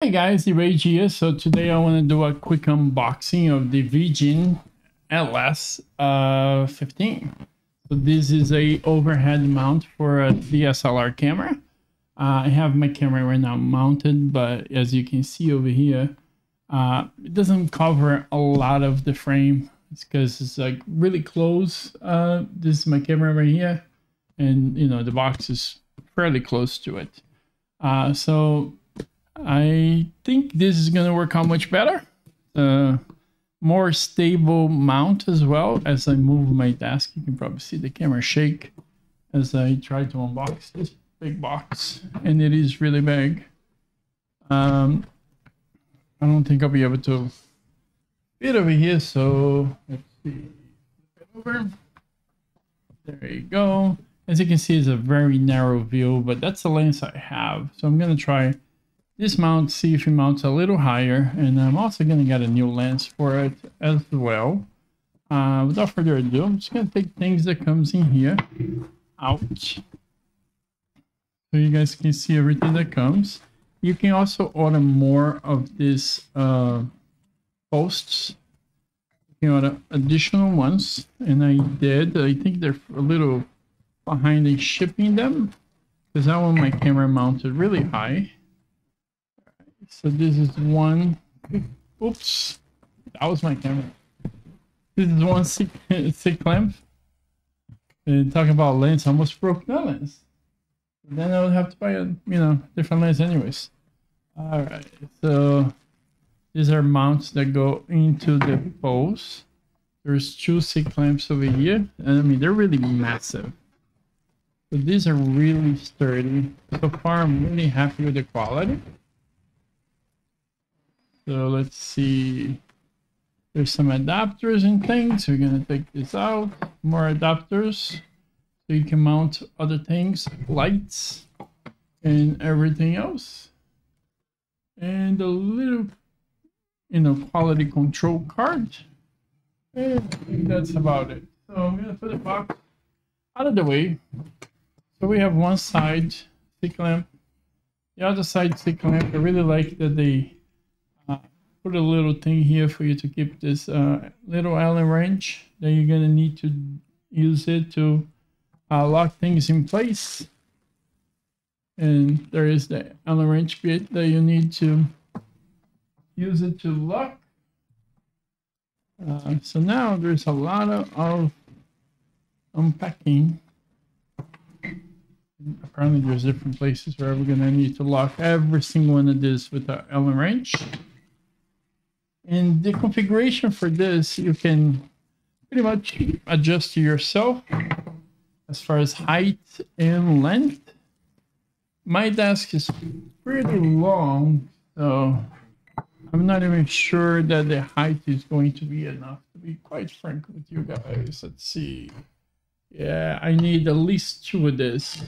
Hey guys, the Rage here. So today I want to do a quick unboxing of the Virgin LS 15. So this is a overhead mount for a DSLR camera. I have my camera right now mounted, but as you can see over here, it doesn't cover a lot of the frame. It's because it's like really close. This is my camera right here, and the box is fairly close to it. So I think this is going to work out much better. More stable mount as well. As I move my desk, you can probably see the camera shake as I try to unbox this big box, and it is really big. I don't think I'll be able to fit over here, so let's see. Over. There you go. As you can see, it's a very narrow view, but that's the lens I have. So I'm going to try this mount, see if it mounts a little higher, and I'm also going to get a new lens for it as well. Without further ado, I'm just going to take things that comes in here out, so you guys can see everything that comes. You can also order more of these posts. You can order additional ones, and I did. I think they're a little behind in shipping them because I want my camera mounted really high. So this is one. Oops, that was my camera. This is one sick clamp. And talking about lens, I almost broke that lens. Then I would have to buy a different lens anyways. All right, so these are mounts that go into the post. There's two sick clamps over here, and I mean they're really massive. But these are really sturdy. So far, I'm really happy with the quality. So let's see. There's some adapters and things. We're gonna take this out. More adapters. So you can mount other things, lights, and everything else. And a little, quality control card. And I think that's about it. So I'm gonna put the box out of the way. So we have one side stick lamp. The other side stick lamp. I really like that they put a little thing here for you to keep this little Allen wrench. Then you're gonna need to use it to lock things in place. And there is the Allen wrench bit that you need to use it to lock. So now there's a lot of unpacking. Apparently there's different places where we're gonna need to lock every single one of this with the Allen wrench. And the configuration for this, you can pretty much adjust to yourself as far as height and length. My desk is pretty long, so I'm not even sure that the height is going to be enough, to be quite frank with you guys. Let's see. Yeah, I need at least two of this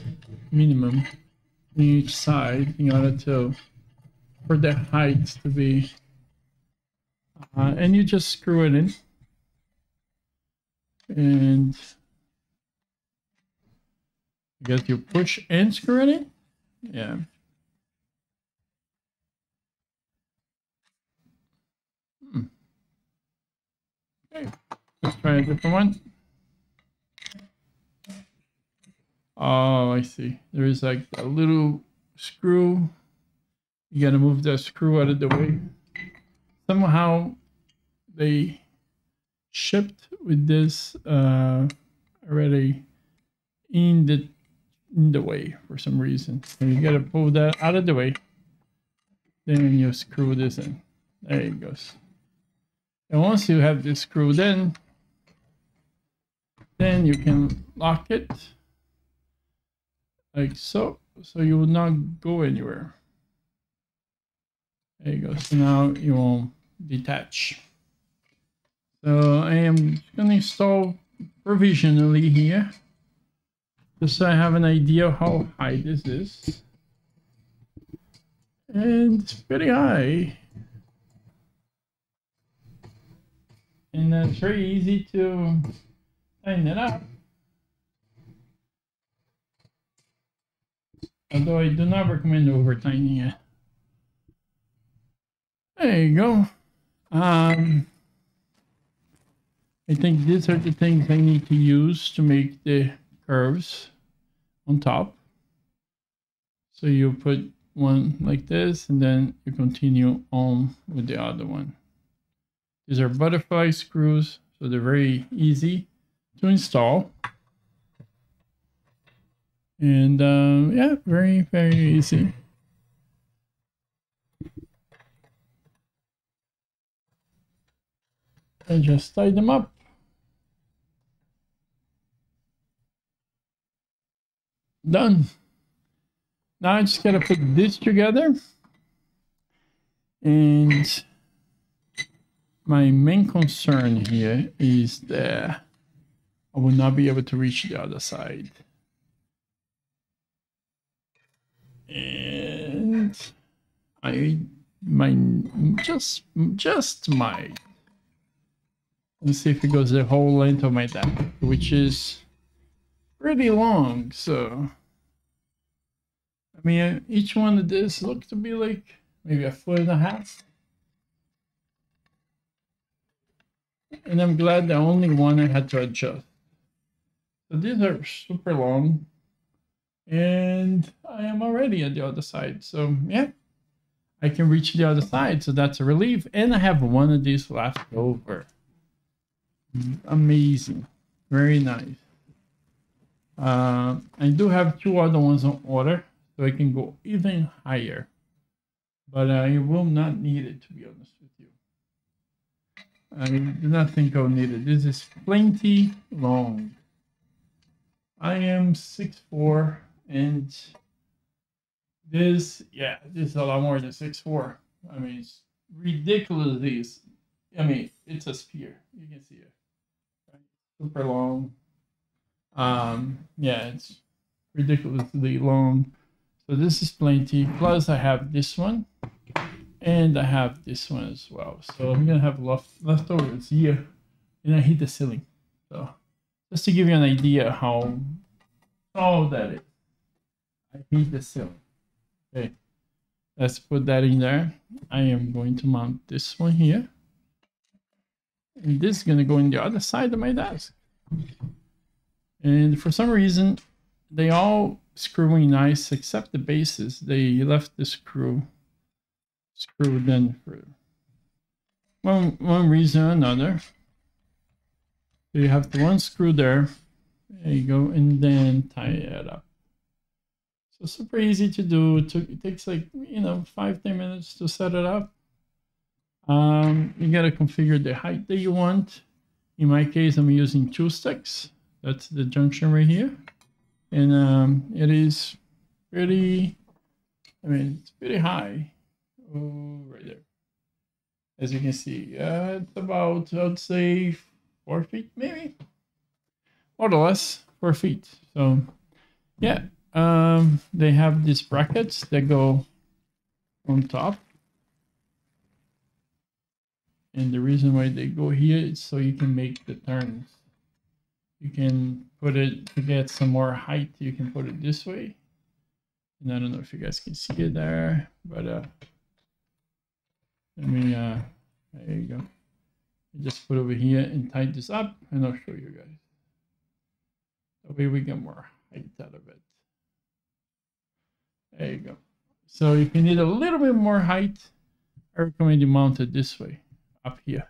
minimum on each side in order for the height to be. And you just screw it in. And I guess you push and screw it in. Yeah. Okay, let's try a different one. Oh, I see. There is like a little screw. You gotta move that screw out of the way. Somehow they shipped with this already in the way for some reason. So you gotta pull that out of the way. Then you screw this in. There it goes. And once you have this screwed in, then you can lock it like so. So you will not go anywhere. There you go. So now you won't detach. So I am going to install provisionally here, just so I have an idea of how high this is. And it's pretty high. And it's very easy to tighten it up. Although I do not recommend over tightening it. There you go. I think these are the things I need to use to make the curves on top. So you put one like this, and then you continue on with the other one. These are butterfly screws, so they're very easy to install. And yeah, very, very easy. I just tie them up. Done. Now I just gotta put this together. And my main concern here is that I will not be able to reach the other side. And I might just might. Let's see if it goes the whole length of my deck, which is pretty long. So, I mean, each one of this looks to be like maybe 1.5 feet. And I'm glad the only one I had to adjust. So these are super long. And I am already at the other side. So yeah, I can reach the other side. So that's a relief. And I have one of these left over. Amazing. Very nice. I do have 2 other ones on order. So I can go even higher. But I will not need it, to be honest with you. I do not think I'll need it. This is plenty long. I am 6'4", and this is a lot more than 6'4". I mean, it's ridiculously. I mean, it's a sphere. You can see it. Right? Super long. Yeah, it's ridiculously long. So this is plenty. Plus, I have this one. And I have this one as well. So I'm gonna have leftovers here, and I hit the ceiling. So just to give you an idea how tall that is, I hit the ceiling. Okay, let's put that in there. I am going to mount this one here, and this is gonna go in the other side of my desk. And for some reason, they all screwing nice except the bases. They left the screwed in for one reason or another. So you have the one screw there. There you go, and then tie it up. So super easy to do. It takes like 5-10 minutes to set it up. You gotta configure the height that you want. In my case, I'm using 2 sticks. That's the junction right here, and it is pretty. I mean, it's pretty high. Oh, right there. As you can see, it's about, I'd say, 4 feet, maybe, more or less 4 feet. So, yeah, they have these brackets that go on top, and the reason why they go here is so you can make the turns. You can put it to get some more height. You can put it this way, and I don't know if you guys can see it there, but let me, there you go. You just put over here and tighten this up, and I'll show you guys. That way we get more height out of it. There you go. So if you need a little bit more height, I recommend you mount it this way, up here.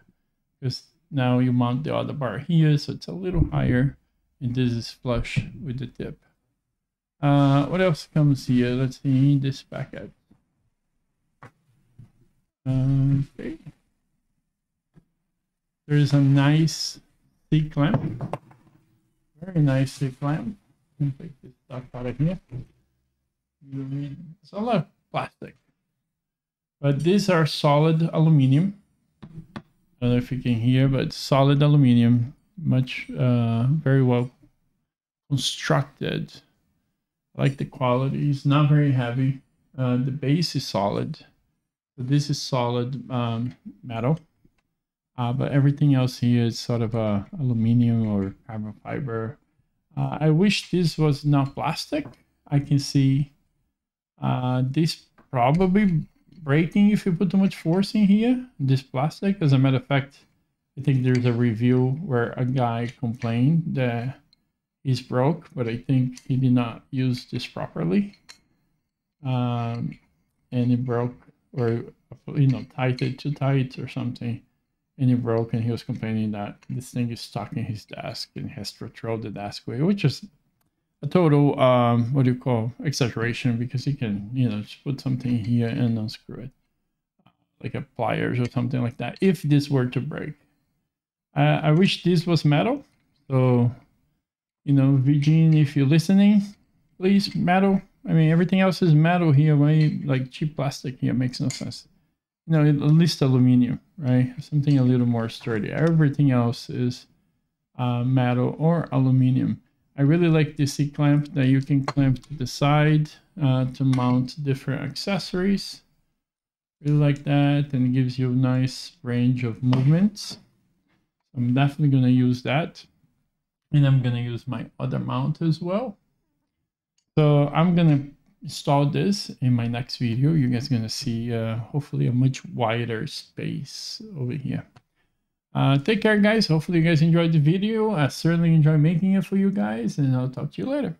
Because now you mount the other bar here, so it's a little higher, and this is flush with the tip. What else comes here? Let's see, this back out. Okay. There is a nice C-clamp. Very nice C-clamp. Take this stuff out of here. It's a lot of plastic. But these are solid aluminum. I don't know if you can hear, but solid aluminum. Much, very well constructed. I like the quality. It's not very heavy. The base is solid. So this is solid metal, but everything else here is sort of aluminum or carbon fiber. I wish this was not plastic. I can see this probably breaking if you put too much force in here, this plastic. As a matter of fact, I think there's a review where a guy complained that he's broke, but I think he did not use this properly. And it broke, or tightened too tight or something, and it broke, and he was complaining that this thing is stuck in his desk and he has to throw the desk away, which is a total what do you call, exaggeration, because he can just put something here and unscrew it, like a pliers or something like that, if this were to break. I wish this was metal, so Virgin, if you're listening, please, metal. I mean, everything else is metal here. Why, like, cheap plastic here makes no sense. At least aluminum, right? Something a little more sturdy. Everything else is metal or aluminum. I really like the C-clamp that you can clamp to the side to mount different accessories. Really like that, and it gives you a nice range of movements. I'm definitely going to use that. And I'm going to use my other mount as well. So I'm going to install this in my next video. You guys are going to see hopefully a much wider space over here. Take care, guys. Hopefully you guys enjoyed the video. I certainly enjoyed making it for you guys, and I'll talk to you later.